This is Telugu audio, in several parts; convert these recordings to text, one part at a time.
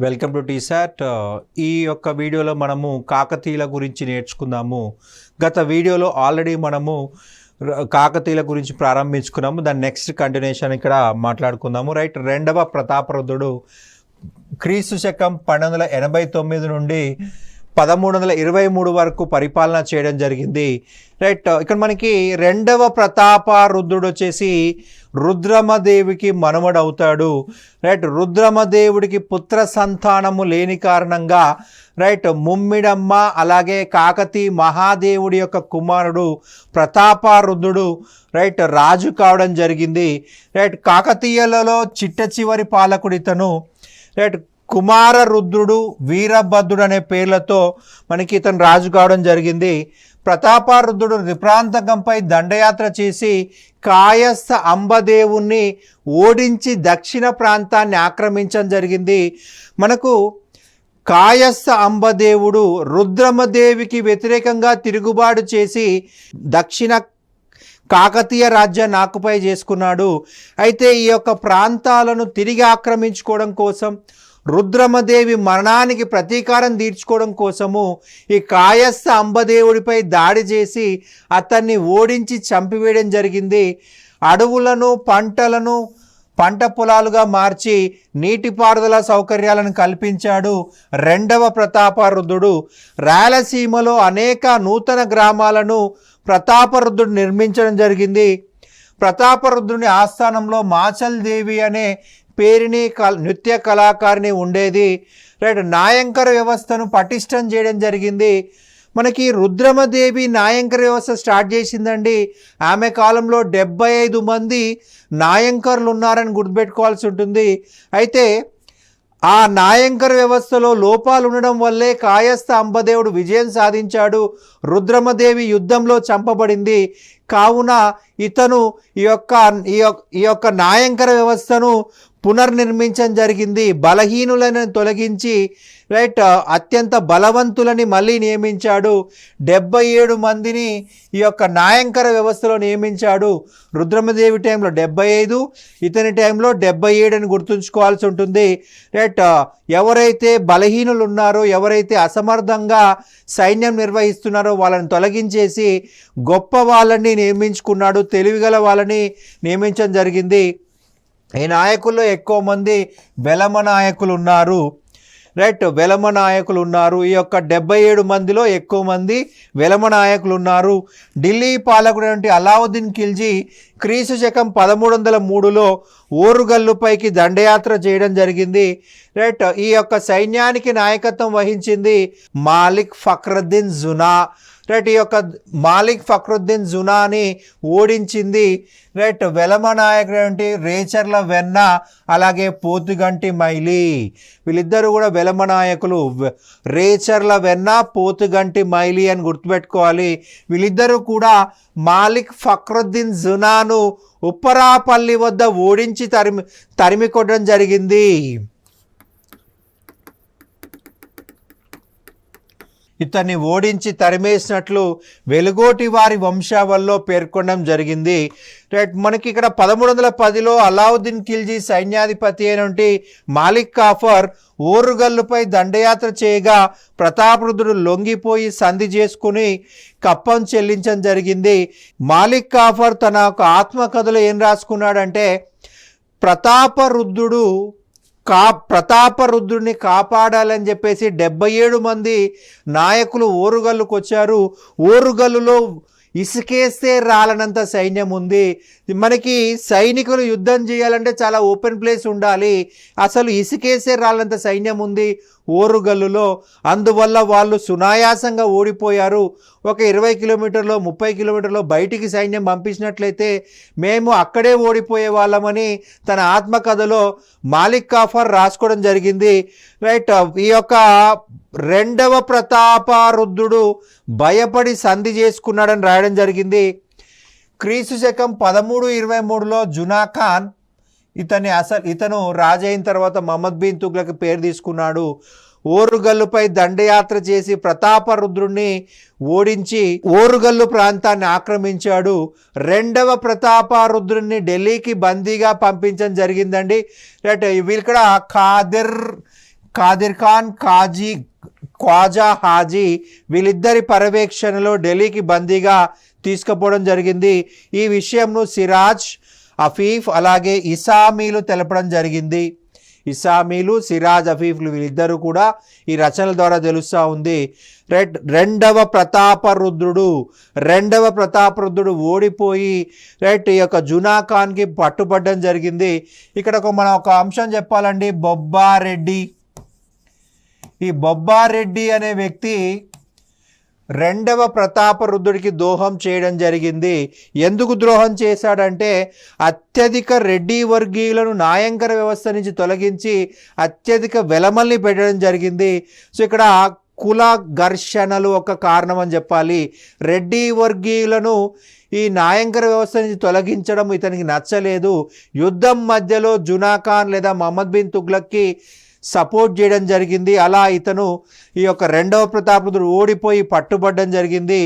Welcome to T-SAT. ఈ యొక్క వీడియోలో మనము కాకతీయుల గురించి నేర్చుకుందాము. గత వీడియోలో ఆల్రెడీ మనము కాకతీయుల గురించి ప్రారంభించుకున్నాము. దాని నెక్స్ట్ కంటిన్యూషన్ ఇక్కడ మాట్లాడుకుందాము. రైట్, రెండవ ప్రతాపరుద్రుడు క్రీస్తు శకం 1289 నుండి 1323 వరకు పరిపాలన చేయడం జరిగింది. రైట్, ఇక్కడ మనకి రెండవ ప్రతాపరుద్రుడు వచ్చేసి రుద్రమదేవికి మనవడవుతాడు. రైట్, రుద్రమదేవుడికి పుత్ర సంతానము లేని కారణంగా రైట్ ముమ్మిడమ్మ అలాగే కాకతీ మహాదేవుడి యొక్క కుమారుడు ప్రతాపరుద్రుడు రైట్ రాజు కావడం జరిగింది. రైట్, కాకతీయులలో చిట్ట చివరి పాలకుడు ఇతను. రైట్, కుమారరుద్రుడు, వీరభద్రుడు అనే పేర్లతో మనకి ఇతను రాజు కావడం జరిగింది. ప్రతాపరుద్రుడు త్రిప్రాంతకంపై దండయాత్ర చేసి కాయస్థ అంబదేవుణ్ణి ఓడించి దక్షిణ ప్రాంతాన్ని ఆక్రమించడం జరిగింది. మనకు కాయస్థ అంబదేవుడు రుద్రమదేవికి వ్యతిరేకంగా తిరుగుబాటు చేసి దక్షిణ కాకతీయ రాజ్యాన్ని ఆక్యుపై చేసుకున్నాడు. అయితే ఈ యొక్క ప్రాంతాలను తిరిగి ఆక్రమించుకోవడం కోసం, రుద్రమదేవి మరణానికి ప్రతీకారం తీర్చుకోవడం కోసము ఈ కాయస్థ అంబదేవుడిపై దాడి చేసి అతన్ని ఓడించి చంపివేయడం జరిగింది. అడవులను పంటలను పంట పొలాలుగా మార్చి నీటిపారుదల సౌకర్యాలను కల్పించాడు రెండవ ప్రతాపరుద్రుడు. రాయలసీమలో అనేక నూతన గ్రామాలను ప్రతాపరుద్రుడు నిర్మించడం జరిగింది. ప్రతాపరుద్రుని ఆస్థానంలో మాచల్ దేవి అనే పేరుని నృత్య కళాకారిణి ఉండేది. రైట్, నాయంకర వ్యవస్థను పటిష్టం చేయడం జరిగింది. మనకి రుద్రమదేవి నాయంకర వ్యవస్థ స్టార్ట్ చేసిందండి. ఆమె కాలంలో 75 మంది నాయంకర్లు ఉన్నారని గుర్తుపెట్టుకోవాల్సి ఉంటుంది. అయితే ఆ నాయంకర వ్యవస్థలో లోపాలు ఉండడం వల్లే కాయస్థ అంబదేవుడు విజయం సాధించాడు. రుద్రమదేవి యుద్ధంలో చంపబడింది. కావున ఇతను ఈ యొక్క నాయంకర వ్యవస్థను పునర్నిర్మించడం జరిగింది. బలహీనులను తొలగించి రైట్ అత్యంత బలవంతులని మళ్ళీ నియమించాడు. 77 మందిని ఈ యొక్క నాయంకర వ్యవస్థలో నియమించాడు. రుద్రమదేవి టైంలో 75, ఇతని టైంలో 77 అని గుర్తుంచుకోవాల్సి ఉంటుంది. రైట్, ఎవరైతే బలహీనులు ఉన్నారో, ఎవరైతే అసమర్థంగా సైన్యం నిర్వహిస్తున్నారో వాళ్ళని తొలగించేసి గొప్ప వాళ్ళని నియమించుకున్నాడు. తెలివిగల వాళ్ళని నియమించడం జరిగింది. ఈ నాయకుల్లో ఎక్కువ మంది వెలమ నాయకులు ఉన్నారు. రైట్, వెలమ నాయకులు ఉన్నారు. ఈ యొక్క 77 మందిలో ఎక్కువ మంది వెలమ నాయకులు ఉన్నారు. ఢిల్లీ పాలకుడు అలావుద్దీన్ ఖిల్జీ క్రీస్తు శకం 1303లో ఓరుగల్లుపైకి దండయాత్ర చేయడం జరిగింది. రైట్, ఈ యొక్క సైన్యానికి నాయకత్వం వహించింది మాలిక్ ఫక్రుద్దీన్ జునా. రైట్, ఈ యొక్క మాలిక్ ఫక్రుద్దీన్ జునాని ఓడించింది రైట్ వెలమ నాయకుడు రేచర్ల వెన్న అలాగే పోతుగంటి మైలి. వీళ్ళిద్దరూ కూడా వెలమ నాయకులు. రేచర్ల వెన్న, పోతుగంటి మైలి అని గుర్తుపెట్టుకోవాలి. వీళ్ళిద్దరూ కూడా మాలిక్ ఫక్రుద్దీన్ జునాను ఉప్పరాపల్లి వద్ద ఓడించి తరిమి కొట్టడం జరిగింది. ఇతన్ని ఓడించి తరిమేసినట్లు వెలుగోటి వారి వంశావల్లో పేర్కొనడం జరిగింది. రైట్, మనకి ఇక్కడ 1310లో అలావుద్దీన్ ఖిల్జీ సైన్యాధిపతి అయినటువంటి మాలిక్ కాఫర్ ఓరుగల్లుపై దండయాత్ర చేయగా ప్రతాపరుద్రుడు లొంగిపోయి సంధి చేసుకుని కప్పం చెల్లించడం జరిగింది. మాలిక్ కాఫర్ తన ఒక ఆత్మకథలో ఏం రాసుకున్నాడంటే, ప్రతాపరుద్రుడిని కాపాడాలని చెప్పేసి 77 మంది నాయకులు ఓరుగల్లుకు వచ్చారు. ఓరుగల్లులో ఇసుకేస్తే రాలనంత సైన్యం ఉంది. మనకి సైనికులు యుద్ధం చేయాలంటే చాలా ఓపెన్ ప్లేస్ ఉండాలి. అసలు ఇసుకేస్తే రాలనంత సైన్యం ఉంది ఓరుగల్లులో. అందువల్ల వాళ్ళు సునాయాసంగా ఓడిపోయారు. ఒక 20 కిలోమీటర్లో 30 కిలోమీటర్లో బయటికి సైన్యం పంపించినట్లయితే మేము అక్కడే ఓడిపోయే వాళ్ళమని తన ఆత్మకథలో మాలిక్ కాఫర్ రాసుకోవడం జరిగింది. రైట్, ఈ యొక్క రెండవ ప్రతాపరుద్రుడు భయపడి సంధి చేసుకున్నాడని రాయడం జరిగింది. క్రీస్తు శకం 1323లో జునా ఖాన్ ఇతను రాజైన తర్వాత మహమ్మద్ బిన్ తుగ్లక్ పేరు తీసుకున్నాడు. ఓరుగల్లుపై దండయాత్ర చేసి ప్రతాపరుద్రుణ్ణి ఓడించి ఓరుగల్లు ప్రాంతాన్ని ఆక్రమించాడు. రెండవ ప్రతాపరుద్రుణ్ణి ఢిల్లీకి బందీగా పంపించడం జరిగిందండి. రైట్, ఇక్కడ ఖాదిర్ ఖాన్, ఖ్వాజా హాజీ వీళ్ళిద్దరి పర్యవేక్షణలో ఢిల్లీకి బందీగా తీసుకుపోవడం జరిగింది. ఈ విషయంను సిరాజ్, అఫీఫ్ అలాగే ఇసామీలు తెలపడం జరిగింది. ఇసామీలు, సిరాజ్, అఫీఫ్లు వీళ్ళిద్దరూ కూడా ఈ రచనల ద్వారా తెలుస్తూ ఉంది. రెండవ ప్రతాపరుద్రుడు ఓడిపోయి ఈ యొక్క జునా ఖాన్కి పట్టుబడ్డం జరిగింది. ఇక్కడ మనం ఒక అంశం చెప్పాలండి. బొబ్బారెడ్డి, ఈ బొబ్బారెడ్డి అనే వ్యక్తి రెండవ ప్రతాపరుద్రుడికి ద్రోహం చేయడం జరిగింది. ఎందుకు ద్రోహం చేశాడంటే అత్యధిక రెడ్డి వర్గీయులను నాయంకర వ్యవస్థ నుంచి తొలగించి అత్యధిక వెలమల్ని పెట్టడం జరిగింది. సో ఇక్కడ కుల ఘర్షణలు ఒక కారణం అని చెప్పాలి. రెడ్డి వర్గీయులను ఈ నాయంకర వ్యవస్థ నుంచి తొలగించడం ఇతనికి నచ్చలేదు. యుద్ధం మధ్యలో జునా ఖాన్ లేదా మహమ్మద్ బిన్ తుగ్లక్కి సపోర్ట్ చేయడం జరిగింది. అలా ఇతను ఈ యొక్క రెండవ ప్రతాపరుద్రుడు ఓడిపోయి పట్టుబడ్డం జరిగింది.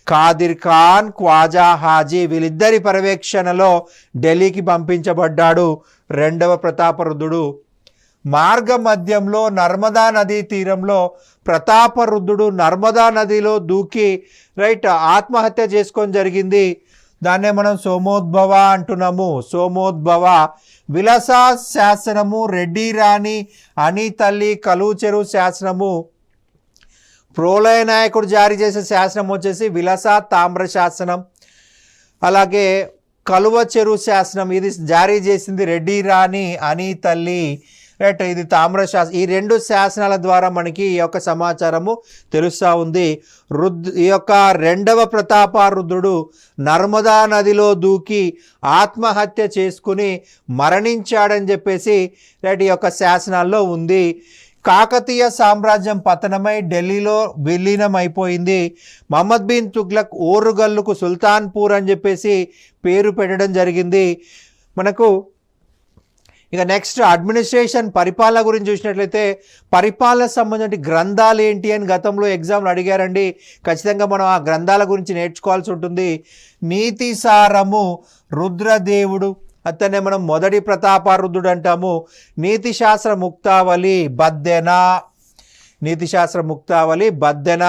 ఖాదిర్ ఖాన్, ఖ్వాజా హాజీ వీళ్ళిద్దరి పర్యవేక్షణలో ఢిల్లీకి పంపించబడ్డాడు రెండవ ప్రతాపరుద్రుడు. మార్గ మధ్యంలో నర్మదా నదీ తీరంలో ప్రతాపరుద్రుడు నర్మదా నదిలో దూకి ఆత్మహత్య చేసుకొని జరిగింది. దాన్నే మనం సోమోద్భవ అంటున్నాము. సోమోద్భవ విలసా శాసనము, రెడ్డి రాణి అని తల్లి కలుచెరు శాసనము, ప్రోలయ నాయకుడు జారీ చేసే శాసనం వచ్చేసి విలసా తామ్ర శాసనం, అలాగే కలువ చెరు శాసనం ఇది జారీ చేసింది రెడ్డి రాణి అని తల్లి. ఇది తామ్ర శాసనం. ఈ రెండు శాసనాల ద్వారా మనకి ఈ యొక్క సమాచారము తెలుస్తూ ఉంది. ఈ యొక్క రెండవ ప్రతాపరుద్రుడు నర్మదా నదిలో దూకి ఆత్మహత్య చేసుకుని మరణించాడని చెప్పేసి ఈ యొక్క శాసనాల్లో ఉంది. కాకతీయ సామ్రాజ్యం పతనమై ఢిల్లీలో విలీనం అయిపోయింది. మహమ్మద్ బిన్ తుగ్లక్ ఓరుగల్లుకు సుల్తాన్పూర్ అని చెప్పేసి పేరు పెట్టడం జరిగింది. మనకు ఇక నెక్స్ట్ అడ్మినిస్ట్రేషన్, పరిపాలన గురించి చూసినట్లయితే పరిపాలన సంబంధించిన గ్రంథాలు ఏంటి అని గతంలో ఎగ్జామ్లు అడిగారండి. ఖచ్చితంగా మనం ఆ గ్రంథాల గురించి నేర్చుకోవాల్సి ఉంటుంది. నీతిసారము, రుద్రదేవుడు అతనే మనం మొదటి ప్రతాపరుద్రుడు అంటాము. నీతిశాస్త్ర ముక్తావళి బద్దెన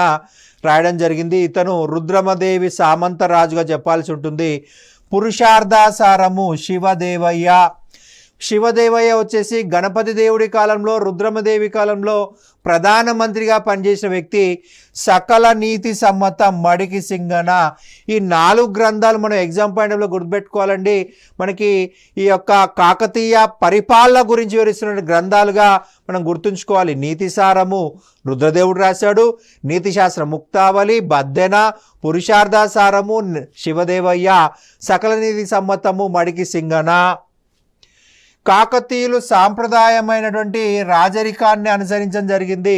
రాయడం జరిగింది. ఇతను రుద్రమదేవి సామంతరాజుగా చెప్పాల్సి ఉంటుంది. పురుషార్థాసారము శివదేవయ్య వచ్చేసి గణపతి దేవుడి కాలంలో, రుద్రమదేవి కాలంలో ప్రధానమంత్రిగా పనిచేసిన వ్యక్తి. సకల నీతి సమ్మత మడికి సింగన. ఈ 4 గ్రంథాలు మనం ఎగ్జామ్ పాయింట్లో గుర్తుపెట్టుకోవాలండి. మనకి ఈ యొక్క కాకతీయ పరిపాలన గురించి వివరిస్తున్న గ్రంథాలుగా మనం గుర్తుంచుకోవాలి. నీతిసారము రుద్రదేవుడు రాశాడు, నీతిశాస్త్ర ముక్తావళి బద్దెన, పురుషార్థాసారము శివదేవయ్య, సకల నీతి సమ్మతము మడికి సింగన. కాకతీయులు సాంప్రదాయమైనటువంటి రాజరికాన్ని అనుసరించడం జరిగింది.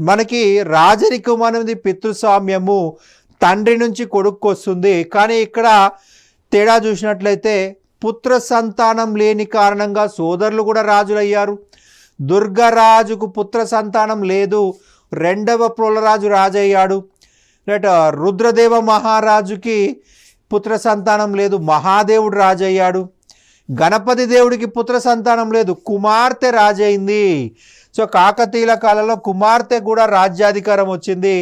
మనకి రాజరికం అనేది పితృస్వామ్యము, తండ్రి నుంచి కొడుకు వస్తుంది. కానీ ఇక్కడ తేడా చూసినట్లయితే పుత్ర సంతానం లేని కారణంగా సోదరులు కూడా రాజులయ్యారు. దుర్గరాజుకు పుత్ర సంతానం లేదు, రెండవ ప్రోలరాజు రాజయ్యాడు. రుద్రదేవ మహారాజుకి పుత్ర సంతానం లేదు, మహాదేవుడు రాజయ్యాడు. గణపతి దేవుడికి పుత్ర సంతానం లేదు, కుమార్తె రాజైంది. సో కాకతీయుల కాలంలో కుమార్తె కూడా రాజ్యాధికారం వచ్చింది.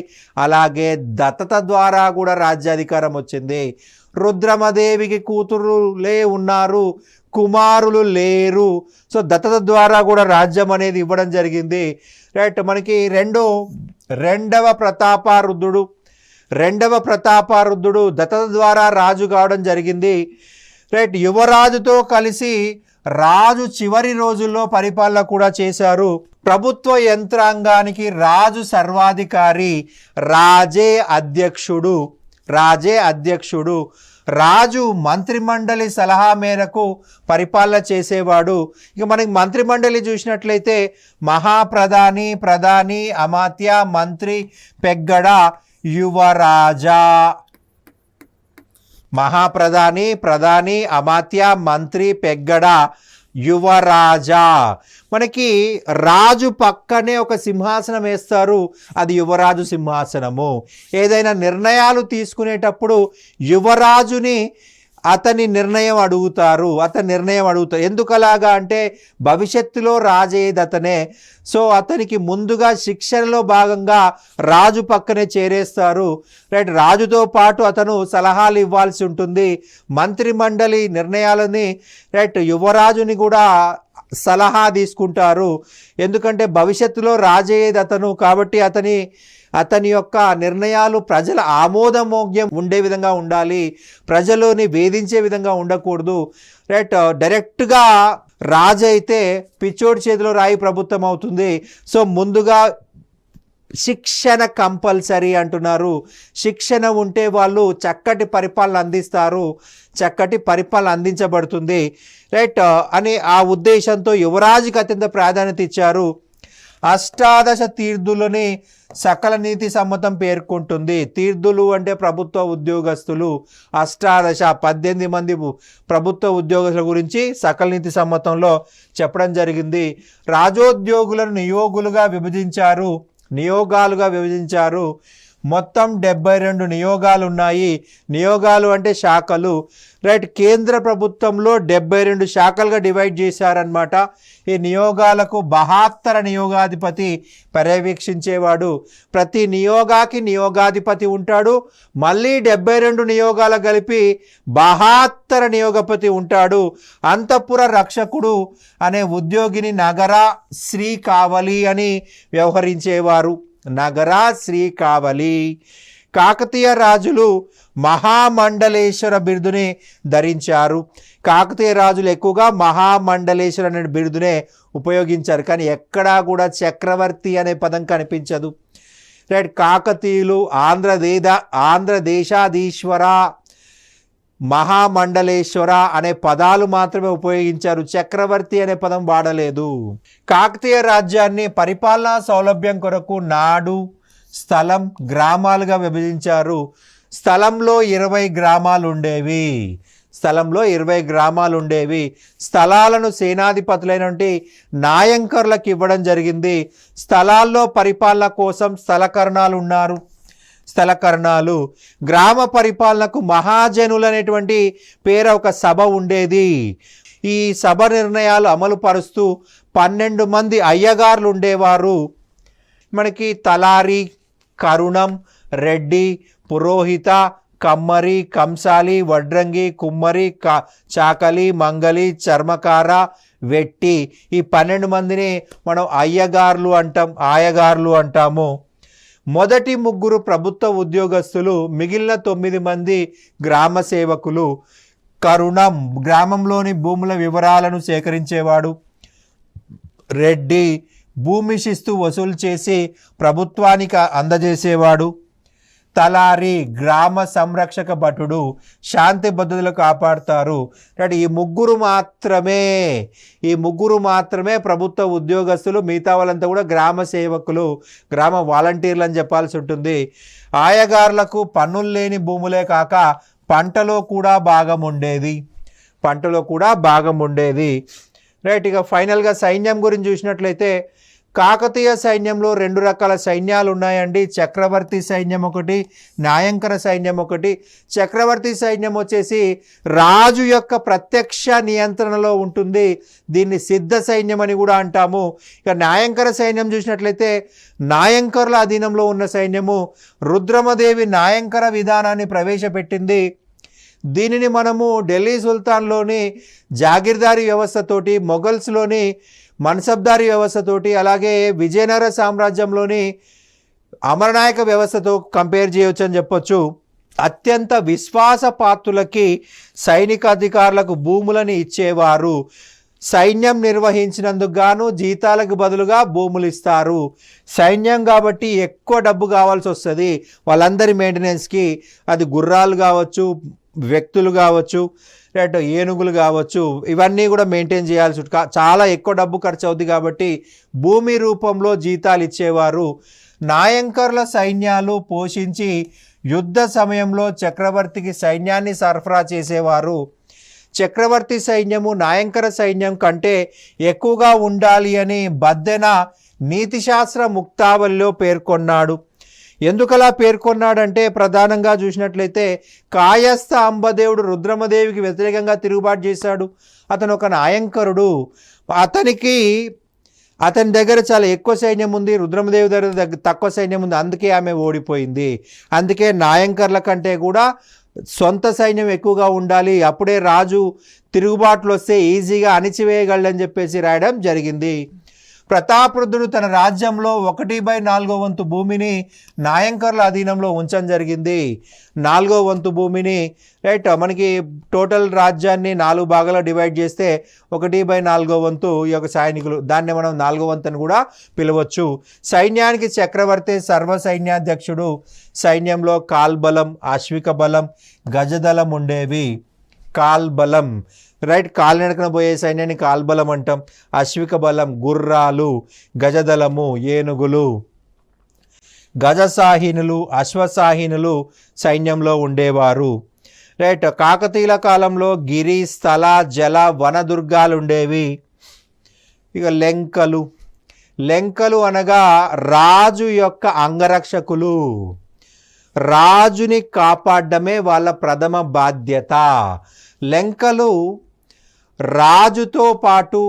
అలాగే దత్తత ద్వారా కూడా రాజ్యాధికారం వచ్చింది. రుద్రమదేవికి కూతురులే ఉన్నారు, కుమారులు లేరు. సో దత్తత ద్వారా కూడా రాజ్యం అనేది ఇవ్వడం జరిగింది. మనకి రెండవ ప్రతాపరుద్రుడు దత్తత ద్వారా రాజు కావడం జరిగింది. యువరాజుతో కలిసి రాజు చివరి రోజుల్లో పరిపాలన కూడా చేశారు. ప్రభుత్వ యంత్రాంగానికి రాజు సర్వాధికారి, రాజే అధ్యక్షుడు. రాజు మంత్రిమండలి సలహా మేరకు పరిపాలన చేసేవాడు. ఇక మనకి మంత్రిమండలి చూసినట్లయితే మహాప్రధాని, ప్రధాని, అమాత్య, మంత్రి, పెగ్గడ, యువరాజా. ప్రధాని, అమాత్య, మంత్రి, పెగ్గడ, యువరాజా. మనకి రాజు పక్కనే ఒక సింహాసనం వేస్తారు, అది యువరాజు సింహాసనము. ఏదైనా నిర్ణయాలు తీసుకునేటప్పుడు యువరాజుని అతని నిర్ణయం అడుగుతారు. ఎందుకలాగా అంటే భవిష్యత్తులో రాజేది అతనే. సో అతనికి ముందుగా శిక్షణలో భాగంగా రాజు పక్కనే చేరేస్తారు. రైట్, రాజుతో పాటు అతను సలహాలు ఇవ్వాల్సి ఉంటుంది. మంత్రి మండలి నిర్ణయాలని రైట్ యువరాజుని కూడా సలహా తీసుకుంటారు. ఎందుకంటే భవిష్యత్తులో రాజయ్యేది అతను కాబట్టి అతని యొక్క నిర్ణయాలు ప్రజల ఆమోదమోగ్యం ఉండే విధంగా ఉండాలి, ప్రజలని వేధించే విధంగా ఉండకూడదు. రైట్, డైరెక్ట్గా రాజు అయితే పిచ్చోడి చేతిలో రాయి ప్రభుత్వం అవుతుంది. సో ముందుగా శిక్షణ కంపల్సరీ అంటున్నారు. శిక్షణ ఉంటే వాళ్ళు చక్కటి పరిపాలన అందిస్తారు, చక్కటి పరిపాలన అందించబడుతుంది. రైట్ అని ఆ ఉద్దేశంతో యువరాజుకి అత్యంత ప్రాధాన్యత ఇచ్చారు. అష్టాదశ తీర్థులని సకల నీతి సమ్మతం పేర్కొంటుంది. తీర్థులు అంటే ప్రభుత్వ ఉద్యోగస్తులు. అష్టాదశ 18 మంది ప్రభుత్వ ఉద్యోగస్తుల గురించి సకల నీతి సమ్మతంలో చెప్పడం జరిగింది. రాజోద్యోగులను నియోగాలుగా విభజించారు. మొత్తం 72 నియోగాలు ఉన్నాయి. నియోగాలు అంటే శాఖలు. రైట్, కేంద్ర ప్రభుత్వంలో 72 శాఖలుగా డివైడ్ చేశారనమాట. ఈ నియోగాలకు 72 నియోగాధిపతి పర్యవేక్షించేవాడు. ప్రతి నియోగాధిపతి ఉంటాడు. మళ్ళీ 72 నియోగాలు కలిపి 72 నియోగపతి ఉంటాడు. అంతఃపుర రక్షకుడు అనే ఉద్యోగిని నగర శ్రీ కావలి అని వ్యవహరించేవారు. నగర శ్రీ కావలి. కాకతీయ రాజులు మహామండలేశ్వర బిరుదుని ధరించారు. కాకతీయ రాజులు ఎక్కువగా మహామండలేశ్వర అనే బిరుదునే ఉపయోగించారు, కానీ ఎక్కడా కూడా చక్రవర్తి అనే పదం కనిపించదు. రైట్, కాకతీయులు ఆంధ్రదేశాధీశ్వర, మహామండలేశ్వర అనే పదాలు మాత్రమే ఉపయోగించారు, చక్రవర్తి అనే పదం వాడలేదు. కాకతీయ రాజ్యాన్ని పరిపాలనా సౌలభ్యం కొరకు నాడు, స్థలం, గ్రామాలుగా విభజించారు. స్థలంలో 20 గ్రామాలు ఉండేవి. స్థలాలను సేనాధిపతులైనటువంటి నాయంకర్లకు ఇవ్వడం జరిగింది. స్థలాల్లో పరిపాలన కోసం స్థలకరణాలు. గ్రామ పరిపాలనకు మహాజనులు అనేటువంటి పేరు ఒక సభ ఉండేది. ఈ సభ నిర్ణయాలు అమలు పరుస్తూ 12 మంది అయ్యగారులు ఉండేవారు. మనకి తలారి, కరుణం, రెడ్డి, పురోహిత, కమ్మరి, కంసాలి, వడ్రంగి, కుమ్మరి, చాకలి, మంగలి, చర్మకార, వెట్టి, ఈ 12 మందిని మనం ఆయగారులు అంటాము. మొదటి 3 ప్రభుత్వ ఉద్యోగస్తులు, మిగిలిన 9 మంది గ్రామ సేవకులు. కరుణం గ్రామంలోని భూముల వివరాలను సేకరించేవాడు. రెడ్డి భూమి శిస్తు వసూలు చేసి ప్రభుత్వానికి అందజేసేవాడు. తలారి గ్రామ సంరక్షక భటుడు, శాంతి భద్రతలు కాపాడుతారు. ఈ ముగ్గురు మాత్రమే ప్రభుత్వ ఉద్యోగస్తులు. మిగతా వాళ్ళంతా కూడా గ్రామ సేవకులు, గ్రామ వాలంటీర్లు అని చెప్పాల్సి ఉంటుంది. ఆయగారులకు పన్నులు లేని భూములే కాక పంటలో కూడా భాగం ఉండేది. రైట్, ఇక ఫైనల్గా సైన్యం గురించి చూసినట్లయితే కాకతీయ సైన్యంలో 2 రకాల సైన్యాలు ఉన్నాయండి. చక్రవర్తి సైన్యం ఒకటి, నాయంకర సైన్యం ఒకటి. చక్రవర్తి సైన్యం వచ్చేసి రాజు యొక్క ప్రత్యక్ష నియంత్రణలో ఉంటుంది. దీన్ని సిద్ధ సైన్యం అని కూడా అంటాము. ఇక నాయంకర సైన్యం చూసినట్లయితే నాయంకరుల అధీనంలో ఉన్న సైన్యము. రుద్రమదేవి నాయంకర విధానాన్ని ప్రవేశపెట్టింది. దీనిని మనము ఢిల్లీ సుల్తాన్లోని జాగీర్దారీ వ్యవస్థతోటి, మొఘల్స్లోని మన్సబ్దారీ వ్యవస్థతోటి, అలాగే విజయనగర సామ్రాజ్యంలోని అమరనాయక వ్యవస్థతో కంపేర్ చేయవచ్చు అని చెప్పొచ్చు. అత్యంత విశ్వాసపాత్రులకి సైనిక అధికారులకు భూములను ఇచ్చేవారు. సైన్యం నిర్వహించినందుకు గాను జీతాలకు బదులుగా భూములు ఇస్తారు. సైన్యం కాబట్టి ఎక్కువ డబ్బు కావాల్సి వస్తుంది వాళ్ళందరి మెయింటెనెన్స్కి. అది గుర్రాలు కావచ్చు, వ్యక్తులు కావచ్చు, రైట్ ఏనుగులు కావచ్చు, ఇవన్నీ కూడా మెయింటైన్ చేయాల్సి చాలా ఎక్కువ డబ్బు ఖర్చు అవుతుంది కాబట్టి భూమి రూపంలో జీతాలు ఇచ్చేవారు. నాయంకర్ల సైన్యాలు పోషించి యుద్ధ సమయంలో చక్రవర్తికి సైన్యాన్ని సరఫరా చేసేవారు. చక్రవర్తి సైన్యము నాయంకర సైన్యం కంటే ఎక్కువగా ఉండాలి అని బద్దెన నీతిశాస్త్ర ముక్తావళిలో పేర్కొన్నాడు. ఎందుకలా పేర్కొన్నాడంటే ప్రధానంగా చూసినట్లయితే కాయస్థ అంబదేవుడు రుద్రమదేవికి వ్యతిరేకంగా తిరుగుబాటు చేశాడు. అతను ఒక నాయంకరుడు. అతని దగ్గర చాలా ఎక్కువ సైన్యం ఉంది, రుద్రమదేవి దగ్గర తక్కువ సైన్యం ఉంది. అందుకే ఆమె ఓడిపోయింది. అందుకే నాయంకర్ల కంటే కూడా సొంత సైన్యం ఎక్కువగా ఉండాలి, అప్పుడే రాజు తిరుగుబాట్లు వస్తే ఈజీగా అణిచివేయగలడని చెప్పేసి రాయడం జరిగింది. ప్రతాపరుద్రుడు తన రాజ్యంలో 1/4 వంతు భూమిని నాయంకర్ల అధీనంలో ఉంచడం జరిగింది. 4వ వంతు భూమిని రైట్ మనకి టోటల్ రాజ్యాన్ని 4 భాగాలు డివైడ్ చేస్తే 1/4 వంతు ఈ యొక్క సైనికులు, దాన్ని మనం 4వ వంతు అని కూడా పిలవచ్చు. సైన్యానికి చక్రవర్తి సర్వ సైన్యాధ్యక్షుడు. సైన్యంలో కాల్బలం, అశ్విక బలం, గజదళం ఉండేవి. కాల్బలం రైట్ కాలినడకన పోయే సైన్యాన్ని కాల్బలం అంటాం. అశ్విక బలం గుర్రాలు, గజదళము ఏనుగులు, గజసాహినులు, అశ్వసాహినులు సైన్యంలో ఉండేవారు. రైట్ కాకతీయుల కాలంలో గిరి, స్థల, జల, వనదుర్గాలు ఉండేవి. ఇక లెంకలు అనగా రాజు యొక్క అంగరక్షకులు. రాజుని కాపాడమే వాళ్ళ ప్రథమ బాధ్యత. లెంకలు రాజుతో పాటు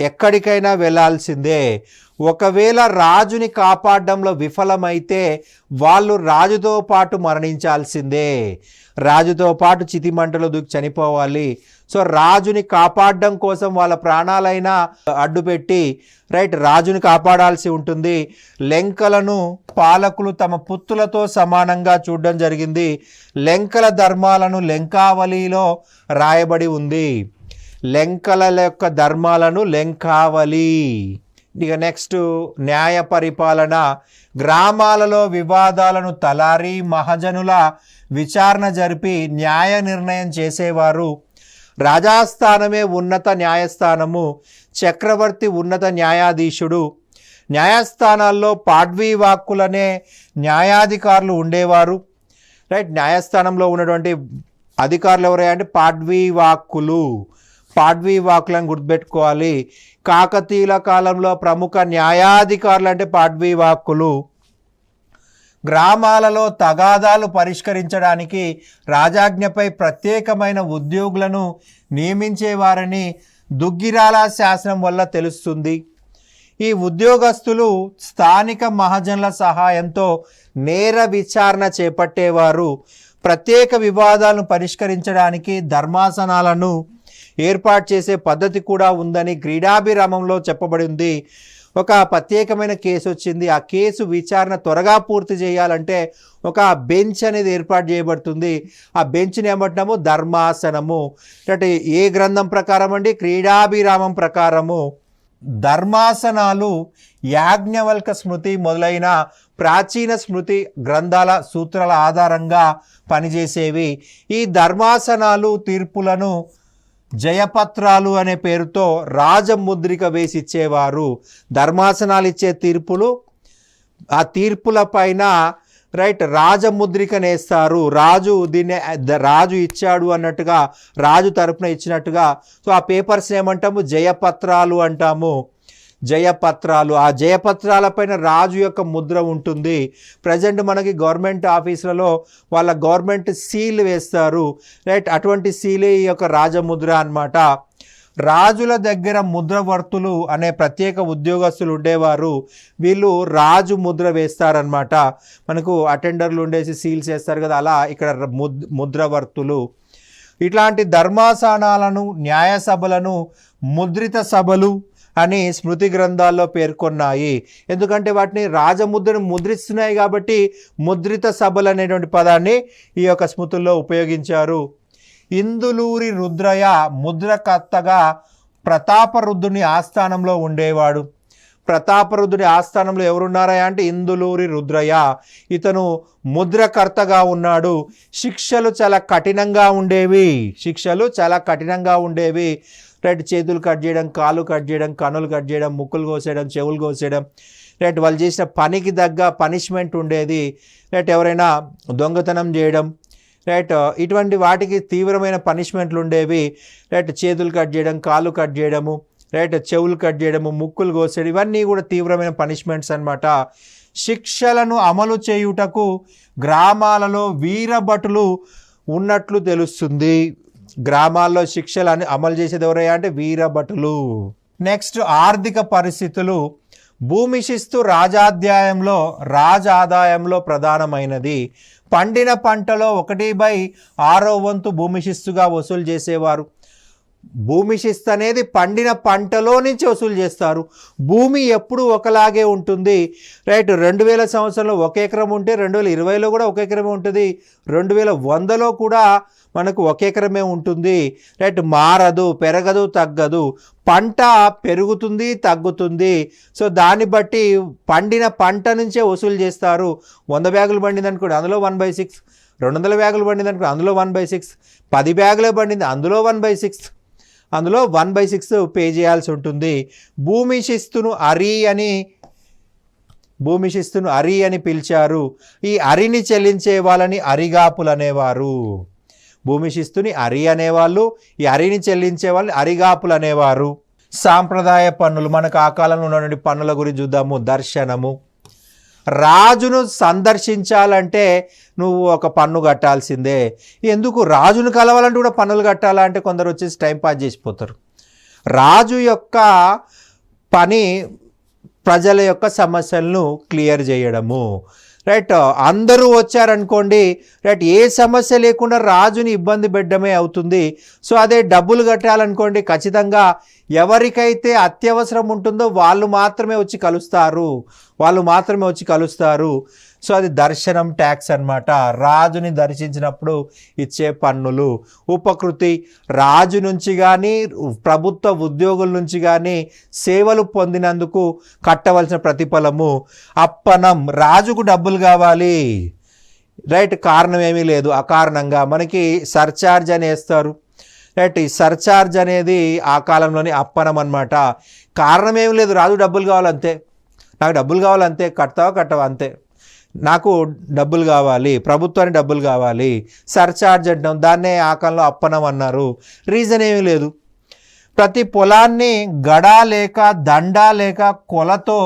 ఎక్కడికైనా వెళ్ళాల్సిందే. ఒకవేళ రాజుని కాపాడడంలో విఫలమైతే వాళ్ళు రాజుతో పాటు మరణించాల్సిందే. రాజుతో పాటు చితిమంటలో దూకి చనిపోవాలి. సో రాజుని కాపాడడం కోసం వాళ్ళ ప్రాణాలైనా అడ్డుపెట్టి రైట్ రాజుని కాపాడాల్సి ఉంటుంది. లెంకలను పాలకులు తమ పుత్రులతో సమానంగా చూడడం జరిగింది. లెంకల ధర్మాలను లెంకావలిలో రాయబడి ఉంది. లెంకల యొక్క ధర్మాలను లెంకావలి. ఇక నెక్స్ట్ న్యాయ పరిపాలన. గ్రామాలలో వివాదాలను తలారి మహాజనుల విచారణ జరిపి న్యాయ నిర్ణయం చేసేవారు. రాజాస్థానమే ఉన్నత న్యాయస్థానము. చక్రవర్తి ఉన్నత న్యాయాధీశుడు. న్యాయస్థానాల్లో పాడ్వీవాక్కులనే న్యాయాధికారులు ఉండేవారు. రైట్ న్యాయస్థానంలో ఉన్నటువంటి అధికారులు ఎవరయ్యా అంటే పాడ్వీవాక్కులను గుర్తుపెట్టుకోవాలి. కాకతీయుల కాలంలో ప్రముఖ న్యాయాధికారులు అంటే పాడ్వీవాక్కులు. గ్రామాలలో తగాదాలు పరిష్కరించడానికి రాజాజ్ఞపై ప్రత్యేకమైన ఉద్యోగులను నియమించేవారని దుగ్గిరాల శాసనం వల్ల తెలుస్తుంది. ఈ ఉద్యోగస్తులు స్థానిక మహాజనుల సహాయంతో నేర విచారణ చేపట్టేవారు. ప్రత్యేక వివాదాలను పరిష్కరించడానికి ధర్మాసనాలను ఏర్పాటు చేసే పద్ధతి కూడా ఉందని క్రీడాభిరామంలో చెప్పబడింది. ఒక ప్రత్యేకమైన కేసు వచ్చింది, ఆ కేసు విచారణ త్వరగా పూర్తి చేయాలంటే ఒక బెంచ్ అనేది ఏర్పాటు చేయబడుతుంది. ఆ బెంచ్ని ఏమంటున్నాము ధర్మాసనము. అంటే ఏ గ్రంథం ప్రకారం అండి? క్రీడాభిరామం ప్రకారము. ధర్మాసనాలు యాజ్ఞవల్క స్మృతి మొదలైన ప్రాచీన స్మృతి గ్రంథాల సూత్రాల ఆధారంగా పనిచేసేవి. ఈ ధర్మాసనాలు తీర్పులను జయపత్రాలు అనే పేరుతో రాజముద్రిక వేసి ఇచ్చేవారు. ధర్మాసనాలు ఇచ్చే తీర్పులు, ఆ తీర్పుల పైన రైట్ రాజముద్రికనేస్తారు. రాజు ఇచ్చాడు అన్నట్టుగా, రాజు తరపున ఇచ్చినట్టుగా. సో ఆ పేపర్స్ ఏమంటాము? జయపత్రాలు అంటాము. జయపత్రాలు. ఆ జయపత్రాలపైన రాజు యొక్క ముద్ర ఉంటుంది. ప్రజెంట్ మనకి గవర్నమెంట్ ఆఫీసులలో వాళ్ళ గవర్నమెంట్ సీల్ వేస్తారు. రైట్ అటువంటి సీలే ఈ యొక్క రాజముద్ర అన్నమాట. రాజుల దగ్గర ముద్రవర్తులు అనే ప్రత్యేక ఉద్యోగస్తులు ఉండేవారు. వీళ్ళు రాజు ముద్ర వేస్తారనమాట. మనకు అటెండర్లు ఉండేసి సీల్స్ వేస్తారు కదా, అలా ఇక్కడ ముద్రవర్తులు. ఇట్లాంటి ధర్మాసనాలను, న్యాయ సభలను ముద్రిత సభలు అని స్మృతి గ్రంథాల్లో పేర్కొన్నాయి. ఎందుకంటే వాటిని రాజముద్రను ముద్రిస్తున్నాయి కాబట్టి ముద్రిత సభలు అనేటువంటి పదాన్ని ఈ యొక్క స్మృతుల్లో ఉపయోగించారు. ఇందులూరి రుద్రయ్య ముద్రకర్తగా ప్రతాపరుద్రుని ఆస్థానంలో ఉండేవాడు. ప్రతాపరుద్రుని ఆస్థానంలో ఎవరున్నారా అంటే ఇందులూరి రుద్రయ్య. ఇతను ముద్రకర్తగా ఉన్నాడు. శిక్షలు చాలా కఠినంగా ఉండేవి. రైట్ చేతులు కట్ చేయడం, కాళ్ళు కట్ చేయడం, కన్నులు కట్ చేయడం, ముక్కులు కోసేయడం, చెవులు కోసేయడం. రైట్ వాళ్ళు చేసిన పనికి తగ్గ పనిష్మెంట్ ఉండేది. రైట్ ఎవరైనా దొంగతనం చేయడం, రైట్ ఇటువంటి వాటికి తీవ్రమైన పనిష్మెంట్లు ఉండేవి. రైట్ చేతులు కట్ చేయడం, కాళ్ళు కట్ చేయడము, రైట్ చెవులు కట్ చేయడము, ముక్కులు కోసేయడం, ఇవన్నీ కూడా తీవ్రమైన పనిష్మెంట్స్ అన్నమాట. శిక్షలను అమలు చేయుటకు గ్రామాలలో వీరభటులు ఉన్నట్లు తెలుస్తుంది. గ్రామాల్లో శిక్షలు అమలు చేసేది ఎవరయ్యా అంటే వీరభటులు. నెక్స్ట్ ఆర్థిక పరిస్థితులు. భూమి శిస్తు రాజాదాయంలో ప్రధానమైనది. పండిన పంటలో 1/6 వంతు భూమి శిస్తుగా వసూలు చేసేవారు. భూమి శిస్తు అనేది పండిన పంటలో నుంచి వసూలు చేస్తారు. భూమి ఎప్పుడు ఒకలాగే ఉంటుంది, రైట్. 2000 సంవత్సరంలో 1 ఎకరం ఉంటే 2020లో కూడా 1 ఎకరమే ఉంటుంది, 2100లో కూడా మనకు 1 ఎకరమే ఉంటుంది, రైట్. మారదు, పెరగదు, తగ్గదు. పంట పెరుగుతుంది, తగ్గుతుంది. సో దాన్ని బట్టి పండిన పంట నుంచే వసూలు చేస్తారు. 100 బ్యాగులు పండింది అనుకోండి, అందులో 1/6. 200 బ్యాగులు పండింది అనుకోండి, అందులో 1/6. 10 బ్యాగులే పండింది, అందులో 1/6. అందులో 1/6 పే చేయాల్సి ఉంటుంది. భూమి శిస్తును అరి అని పిలిచారు. ఈ అరిని చెల్లించే వాళ్ళని అరిగాపులు అనేవారు. భూమి శిస్తుని అరి అనేవాళ్ళు, ఈ అరిని చెల్లించే వాళ్ళని అరిగాపులు అనేవారు. సాంప్రదాయ పన్నులు. మనకు ఆ కాలంలో ఉన్నటువంటి పన్నుల గురించి చూద్దాము. దర్శనము. రాజును సందర్శించాలంటే నువ్వు ఒక పన్ను కట్టాల్సిందే. ఎందుకు? రాజును కలవాలంటే కూడా పన్నులు కట్టాలంటే కొందరు వచ్చేసి టైంపాస్ చేసిపోతారు. రాజు యొక్క పని ప్రజల యొక్క సమస్యలను క్లియర్ చేయడము, రైట్. అందరూ వచ్చారనుకోండి, రైట్, ఏ సమస్య లేకుండా రాజుని ఇబ్బంది పెట్టడమే అవుతుంది. సో అదే డబ్బులు కట్టాలనుకోండి, ఖచ్చితంగా ఎవరికైతే అత్యవసరం ఉంటుందో వాళ్ళు మాత్రమే వచ్చి కలుస్తారు. సో అది దర్శనం ట్యాక్స్ అన్నమాట. రాజుని దర్శించినప్పుడు ఇచ్చే పన్నులు. ఉపకృతి. రాజు నుంచి కానీ ప్రభుత్వ ఉద్యోగుల నుంచి కానీ సేవలు పొందినందుకు కట్టవలసిన ప్రతిఫలము. అప్పనం. రాజుకు డబ్బులు కావాలి, రైట్, కారణం ఏమీ లేదు, అకారణంగా మనకి సర్చార్జ్ అని వేస్తారు, రైట్. ఈ సర్చార్జ్ అనేది ఆ కాలంలోని అప్పనం అన్నమాట. కారణం ఏమి లేదు, రాజు డబ్బులు కావాలంతే, నాకు డబ్బులు కావాలంతే, కట్టవా అంతే, నాకు డబ్బులు కావాలి, ప్రభుత్వానికి డబ్బులు కావాలి, సర్చార్జ్ అంటాం. దాన్నే ఆ కాలంలో అప్పనం అన్నారు. రీజన్ ఏమీ లేదు. ప్రతి పొలాన్ని గడా లేక దండా లేక కొలతో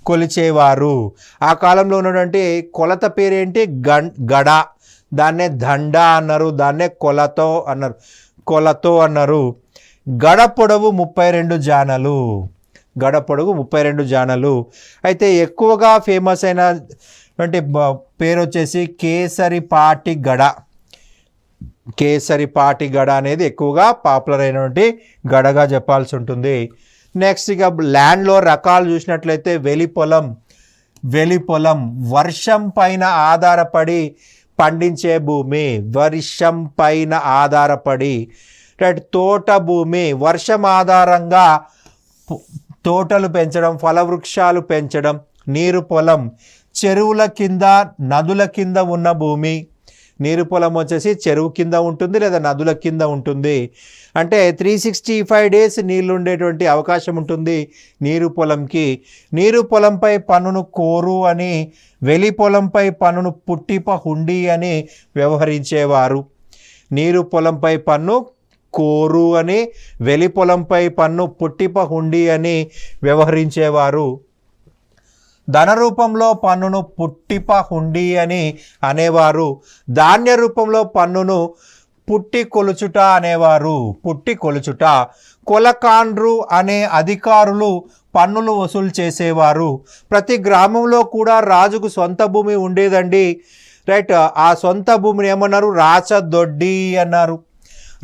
కొలిచేవారు. ఆ కాలంలో ఉన్నటువంటి కొలత పేరేంటి? గడ. దాన్నే దండా అన్నారు, దాన్నే కొలతో అన్నారు. గడ పొడవు 32 జానలు. గడ పొడవు 32 జానలు. అయితే ఎక్కువగా ఫేమస్ అయినటువంటి పేరు వచ్చేసి కేసరిపాటి గడ అనేది ఎక్కువగా పాపులర్ అయినటువంటి గడగా చెప్పాల్సి ఉంటుంది. నెక్స్ట్ ఇక ల్యాండ్లో రకాలు చూసినట్లయితే వెలిపొలం వర్షం పైన ఆధారపడి పండించే భూమి. వర్షం పైన ఆధారపడి, రైట్. తోట భూమి. వర్షం ఆధారంగా తోటలు పెంచడం, ఫలవృక్షాలు పెంచడం. నీరు పొలం. చెరువుల కింద నదుల కింద ఉన్న భూమి. నీరు పొలం వచ్చేసి చెరువు కింద ఉంటుంది లేదా నదుల కింద ఉంటుంది. అంటే 365 days నీళ్ళు ఉండేటువంటి అవకాశం ఉంటుంది నీరు పొలంకి. నీరు పొలంపై పన్నును కోరు అని, వెలి పొలంపై పన్నును పుట్టిప హుండీ అని వ్యవహరించేవారు. నీరు పొలంపై పన్ను కోరు అని, వెలి పొలంపై పన్ను పుట్టిప హుండీ అని వ్యవహరించేవారు. ధన రూపంలో పన్నును పుట్టిప హుండీ అని అనేవారు. ధాన్య రూపంలో పన్నును పుట్టి కొలుచుట అనేవారు. పుట్టి కొలుచుట. కొలకాండ్రు అనే అధికారులు పన్నులు వసూలు చేసేవారు. ప్రతి గ్రామంలో కూడా రాజుకు సొంత భూమి ఉండేదండి, రైట్. ఆ సొంత భూమిని ఏమన్నారు?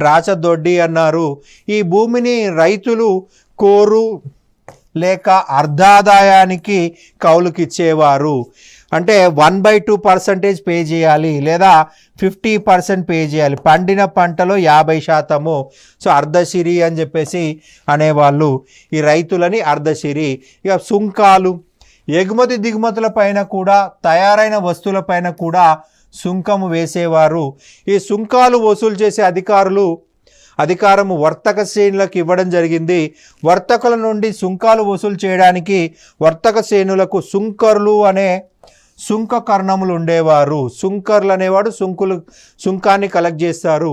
రాచదొడ్డి అన్నారు. ఈ భూమిని రైతులు కోరు లేక అర్ధాదాయానికి కౌలుకిచ్చేవారు. అంటే 1/2% పే చేయాలి లేదా 50% పే చేయాలి. పండిన పంటలో 50%. సో అర్ధశిరి అని చెప్పేసి అనేవాళ్ళు ఈ రైతులని, అర్ధశిరి. ఇక సుంకాలు. ఎగుమతి దిగుమతుల పైన కూడా, తయారైన వస్తువుల పైన కూడా సుంకము వేసేవారు. ఈ సుంకాలు వసూలు చేసే అధికారము వర్తక శ్రేణులకు ఇవ్వడం జరిగింది. వర్తకుల నుండి సుంకాలు వసూలు చేయడానికి వర్తక శ్రేణులకు సుంకరులు అనే సుంకకర్ణములు ఉండేవారు. సుంకర్లు అనేవాడు సుంకాన్ని కలెక్ట్ చేస్తారు.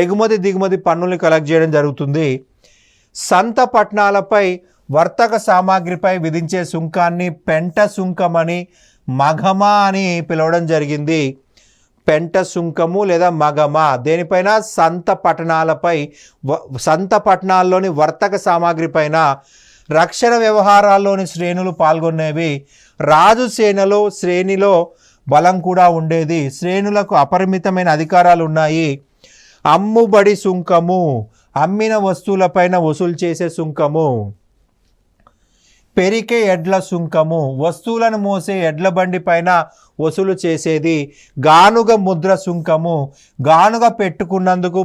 ఎగుమతి దిగుమతి పన్నుల్ని కలెక్ట్ చేయడం జరుగుతుంది. సంత పట్టణాలపై వర్తక సామాగ్రిపై విధించే సుంకాన్ని పెంట సుంకమని మగమ అని పిలవడం జరిగింది. పెంట సుంకము లేదా మగమ దేనిపైన సంత పట్టణాల్లోని వర్తక సామాగ్రి పైన రక్షణ వ్యవహారాల్లోని శ్రేణులు పాల్గొనేవి. రాజు శ్రేణిలో బలం కూడా ఉండేది. శ్రేణులకు అపరిమితమైన అధికారాలు ఉన్నాయి. అమ్ముబడి సుంకము అమ్మిన వస్తువులపైన వసూలు చేసే సుంకము. పెరికే ఎడ్ల సుంకము వస్తువులను మోసే ఎడ్ల బండి పైన వసూలు చేసేది. గానుగ ముద్ర సుంకము గానుగ పెట్టుకున్నందుకు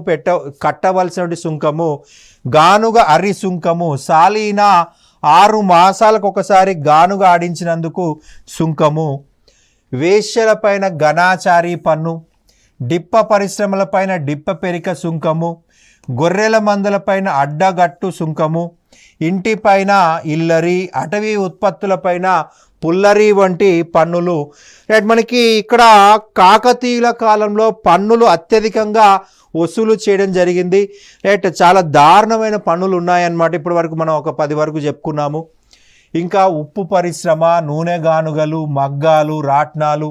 కట్టవలసిన సుంకము. గానుగ అరి సుంకము సాలీన 6 మాసాలకు ఒకసారి గానుగ ఆడించినందుకు సుంకము. వేశ్యలపైన ఘనాచారి పన్ను. డిప్ప పరిశ్రమలపైన డిప్ప పెరిక సుంకము. గొర్రెల మందలపైన అడ్డగట్టు సుంకము. ఇంటిపైన ఇల్లరి, అటవీ ఉత్పత్తులపైన పుల్లరి వంటి పన్నులు. మనకి ఇక్కడ కాకతీయుల కాలంలో పన్నులు అత్యధికంగా వసూలు చేయడం జరిగింది. చాలా దారుణమైన పన్నులు ఉన్నాయన్నమాట. ఇప్పటి వరకు మనం ఒక 10 వరకు చెప్పుకున్నాము. ఇంకా ఉప్పు పరిశ్రమ, నూనె గానుగలు, మగ్గాలు, రాట్నాలు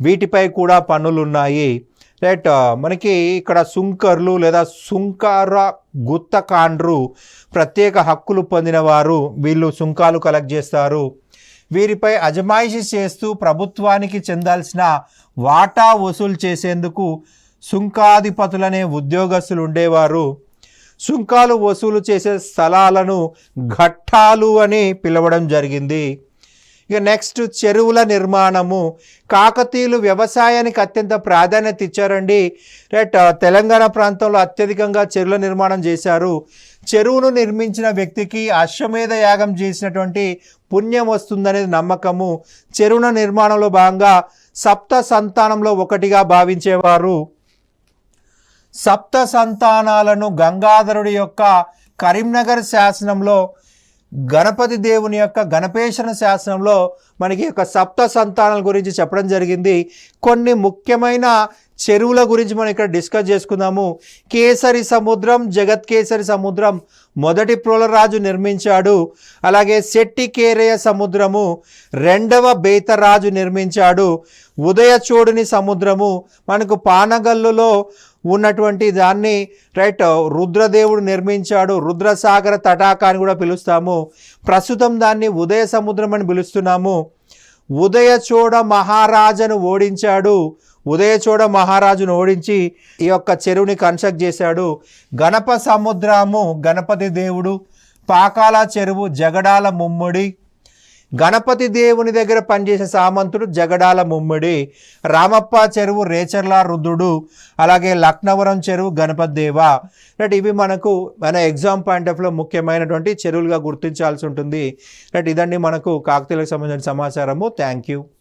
వీటిపై కూడా పన్నులు ఉన్నాయి. మనకి ఇక్కడ సుంకర్లు లేదా సుంకార గుత్తకాండ్రు ప్రత్యేక హక్కులు పొందినవారు. వీళ్ళు సుంకాలు కలెక్ట్ చేస్తారు. వీరిపై అజమాయిషీ చేస్తూ ప్రభుత్వానికి చెందాల్సిన వాటా వసూలు చేసేందుకు సుంకాధిపతులనే ఉద్యోగస్తులు ఉండేవారు. సుంకాలు వసూలు చేసే స్థలాలను ఘట్టాలు అని పిలవడం జరిగింది. ఇక నెక్స్ట్ చెరువుల నిర్మాణము. కాకతీయులు వ్యవసాయానికి అత్యంత ప్రాధాన్యత ఇచ్చారండి. తెలంగాణ ప్రాంతంలో అత్యధికంగా చెరువుల నిర్మాణం చేశారు. చెరువును నిర్మించిన వ్యక్తికి అశ్వమేధ యాగం చేసినటువంటి పుణ్యం వస్తుందనేది నమ్మకము. చెరువుల నిర్మాణంలో భాగంగా సప్త సంతానంలో ఒకటిగా భావించేవారు. సప్త సంతానాలను గంగాధరుడి యొక్క కరీంనగర్ శాసనంలో, గణపతి దేవుని యొక్క గణపేశ్వర శాసనంలో మనకి యొక్క సప్త సంతానాల గురించి చెప్పడం జరిగింది. కొన్ని ముఖ్యమైన చెరువుల గురించి మనం ఇక్కడ డిస్కస్ చేసుకుందాము. కేసరి సముద్రం, జగత్ కేసరి సముద్రం మొదటి ప్రోలరాజు నిర్మించాడు. అలాగే శెట్టి కేరయ సముద్రము 2వ బేతరాజు నిర్మించాడు. ఉదయచోడుని సముద్రము మనకు పానగల్లులో ఉన్నటువంటి దాన్ని రుద్రదేవుడు నిర్మించాడు. రుద్రసాగర తటాక అని కూడా పిలుస్తాము. ప్రస్తుతం దాన్ని ఉదయ సముద్రం అని పిలుస్తున్నాము. ఉదయచోడ మహారాజును ఓడించి ఈ యొక్క చెరువుని కన్స్ట్రక్ట్ చేశాడు. గణప సముద్రము గణపతి దేవుడు. పాకాల చెరువు జగడాల ముమ్ముడి. గణపతి దేవుని దగ్గర పనిచేసే సామంతుడు జగడాల ముమ్మిడి. రామప్ప చెరువు రేచర్ల రుద్రుడు. అలాగే లక్నవరం చెరువు గణపతి దేవ. ఇవి మనకు మన ఎగ్జామ్ పాయింట్ ఆఫ్ లో ముఖ్యమైనటువంటి చెరువులుగా గుర్తించాల్సి ఉంటుంది. ఇదండి మనకు కాకతీయులకు సంబంధించిన సమాచారము. Thank you.